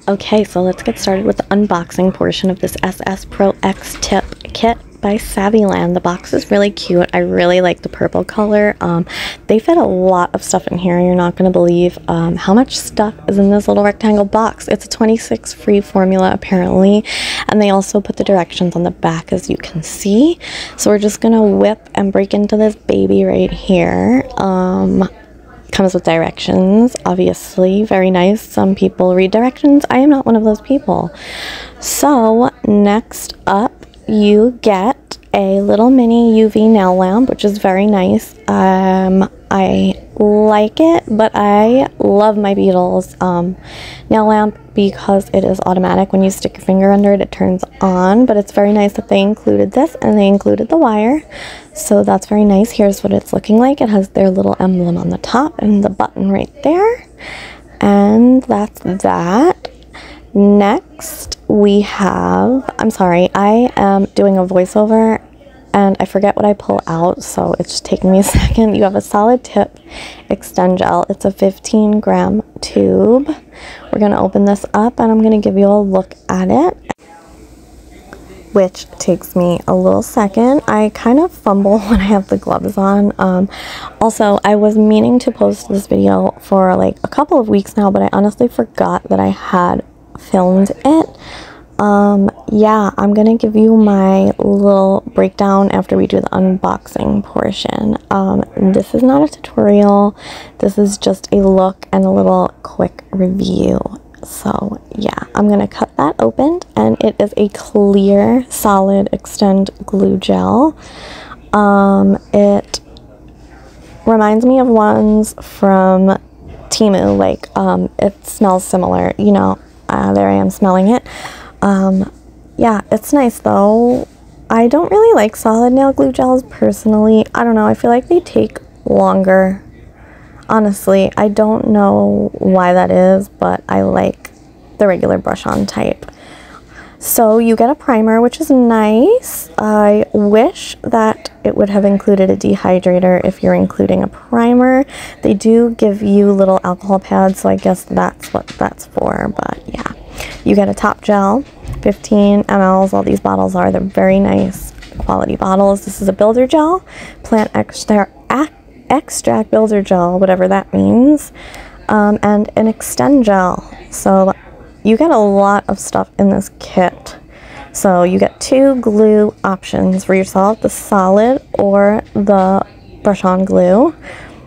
Okay, so let's get started with the unboxing portion of this SSPro X Tip Kit by Saviland. The box is really cute. I really like the purple color. They fit a lot of stuff in here. You're not going to believe how much stuff is in this little rectangle box. It's a 26 free formula apparently, and they also put the directions on the back, as you can see. So we're just going to whip and break into this baby right here. Comes with directions, obviously. Very nice. Some people read directions. I am not one of those people. So next up, you get a little mini UV nail lamp, which is very nice. I like it, but I love my Beetles nail lamp because it is automatic. When you stick your finger under it, it turns on. But it's very nice that they included this, and they included the wire. So that's very nice. Here's what it's looking like. It has their little emblem on the top and the button right there. And that's that. Next, we have, I'm sorry, I am doing a voiceover and I forget what I pull out, so it's just taking me a second. You have a solid tip extend gel. It's a 15-gram tube. We're going to open this up and I'm going to give you a look at it, which takes me a little second. I kind of fumble when I have the gloves on. Also, I was meaning to post this video for like a couple of weeks now, but I honestly forgot that I had filmed it. Yeah, I'm gonna give you my little breakdown after we do the unboxing portion. This is not a tutorial. This is just a look and a little quick review. So yeah, I'm gonna cut that open, and it is a clear solid extend glue gel. It reminds me of ones from Temu, like it smells similar, you know. There I am smelling it. Yeah, it's nice though. I don't really like solid nail glue gels personally. I don't know, I feel like they take longer. Honestly, I don't know why that is, but I like the regular brush-on type. So you get a primer, which is nice. I wish that it would have included a dehydrator if you're including a primer. They do give you little alcohol pads, so I guess that's what that's for, but yeah. You get a top gel, 15 mLs. All these bottles are. They're very nice quality bottles. This is a builder gel, plant extract builder gel, whatever that means, and an extend gel. So you get a lot of stuff in this kit. So you get two glue options for yourself, the solid or the brush-on glue.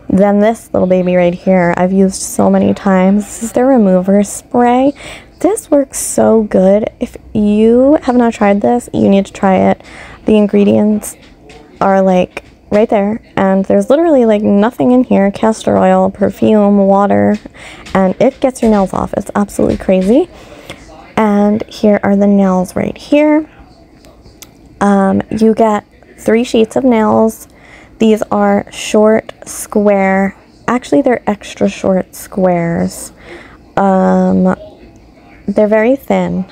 Then this little baby right here, I've used so many times. This is their remover spray. This works so good. If you have not tried this, you need to try it. The ingredients are like right there, and there's literally like nothing in here. Castor oil, perfume, water, and it gets your nails off. It's absolutely crazy. And here are the nails right here. You get 3 sheets of nails. These are short, square. Actually, they're extra short squares. They're very thin,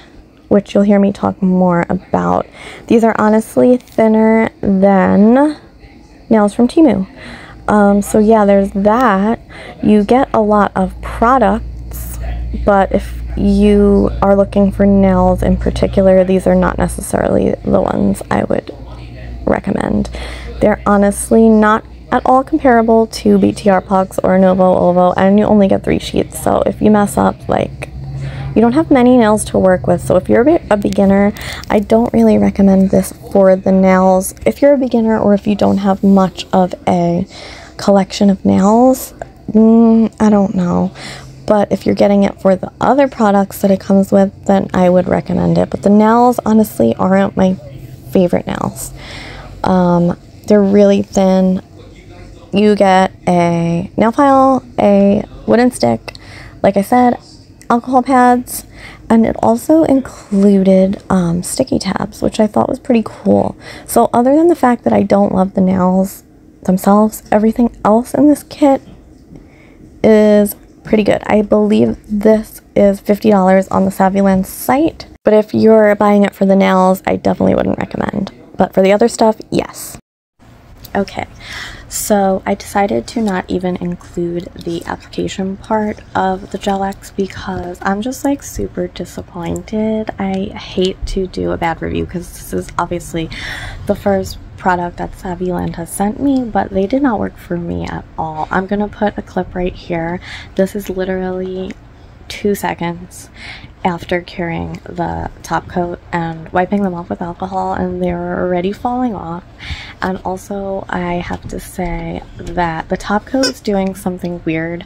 which you'll hear me talk more about. These are honestly thinner than nails from Temu. So yeah, there's that. You get a lot of products, but if you are looking for nails in particular, these are not necessarily the ones I would recommend. They're honestly not at all comparable to BTR Pucks or Novo Ovo, and you only get 3 sheets. So if you mess up, like, you don't have many nails to work with. So if you're a beginner, I don't really recommend this for the nails. If you're a beginner, or if you don't have much of a collection of nails, I don't know. But if you're getting it for the other products that it comes with, then I would recommend it. But the nails honestly aren't my favorite nails. They're really thin. You get a nail file, a wooden stick, like I said, alcohol pads, and it also included sticky tabs, which I thought was pretty cool. So other than the fact that I don't love the nails themselves, everything else in this kit is pretty good. I believe this is $50 on the Saviland site, but if you're buying it for the nails, I definitely wouldn't recommend. But for the other stuff, yes. Okay, so I decided to not even include the application part of the Gel X because I'm just like super disappointed. I hate to do a bad review because this is obviously the first product that Saviland has sent me, but they did not work for me at all. I'm gonna put a clip right here. This is literally 2 seconds after curing the top coat and wiping them off with alcohol, and they're already falling off. And also I have to say that the top coat is doing something weird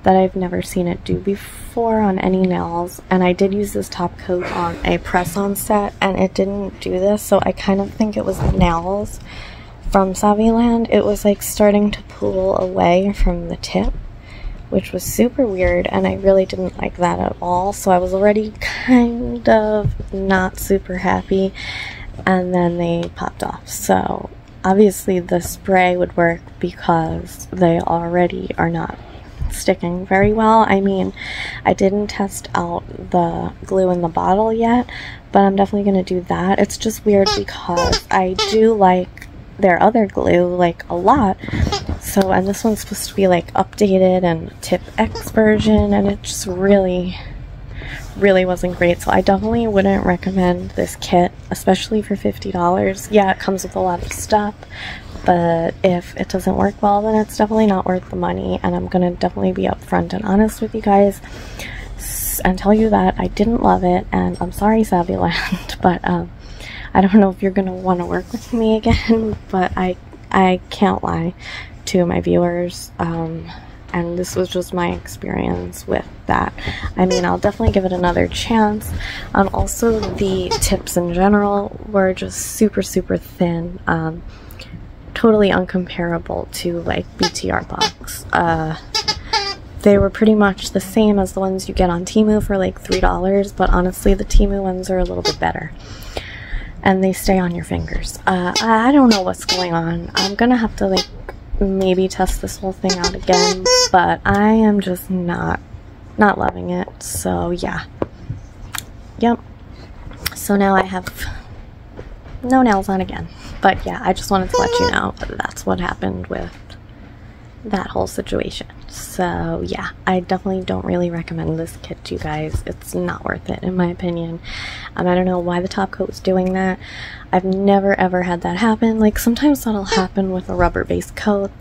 that I've never seen it do before on any nails, and I did use this top coat on a press-on set and it didn't do this, so I kind of think it was the nails from Saviland. It was like starting to pull away from the tip, which was super weird, and I really didn't like that at all. So I was already kind of not super happy, and then they popped off. So obviously the spray would work because they already are not sticking very well. I mean, I didn't test out the glue in the bottle yet, but I'm definitely going to do that. It's just weird because I do like their other glue like a lot. So, and this one's supposed to be like updated and Tip X version, and it just really wasn't great. So I definitely wouldn't recommend this kit, especially for $50. Yeah, it comes with a lot of stuff, but if it doesn't work well, then it's definitely not worth the money. And I'm gonna definitely be upfront and honest with you guys and tell you that I didn't love it, and I'm sorry, Saviland, but I don't know if you're gonna want to work with me again, but I can't lie to my viewers, and this was just my experience with that. I mean, I'll definitely give it another chance. And also the tips in general were just super thin, totally uncomparable to like BTR box. They were pretty much the same as the ones you get on Temu for like $3, but honestly the Temu ones are a little bit better, and they stay on your fingers. I don't know what's going on. I'm gonna have to like maybe test this whole thing out again, but I am just not loving it. So yeah, yep. So now I have no nails on again. But yeah, I just wanted to let you know that that's what happened with that whole situation. So yeah, I definitely don't really recommend this kit to you guys. It's not worth it in my opinion. I don't know why the top coat was doing that. I've never ever had that happen. Like sometimes that'll happen with a rubber base coat,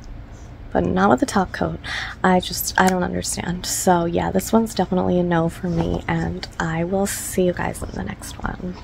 but not with the top coat. I don't understand. So yeah, this one's definitely a no for me, and I will see you guys in the next one.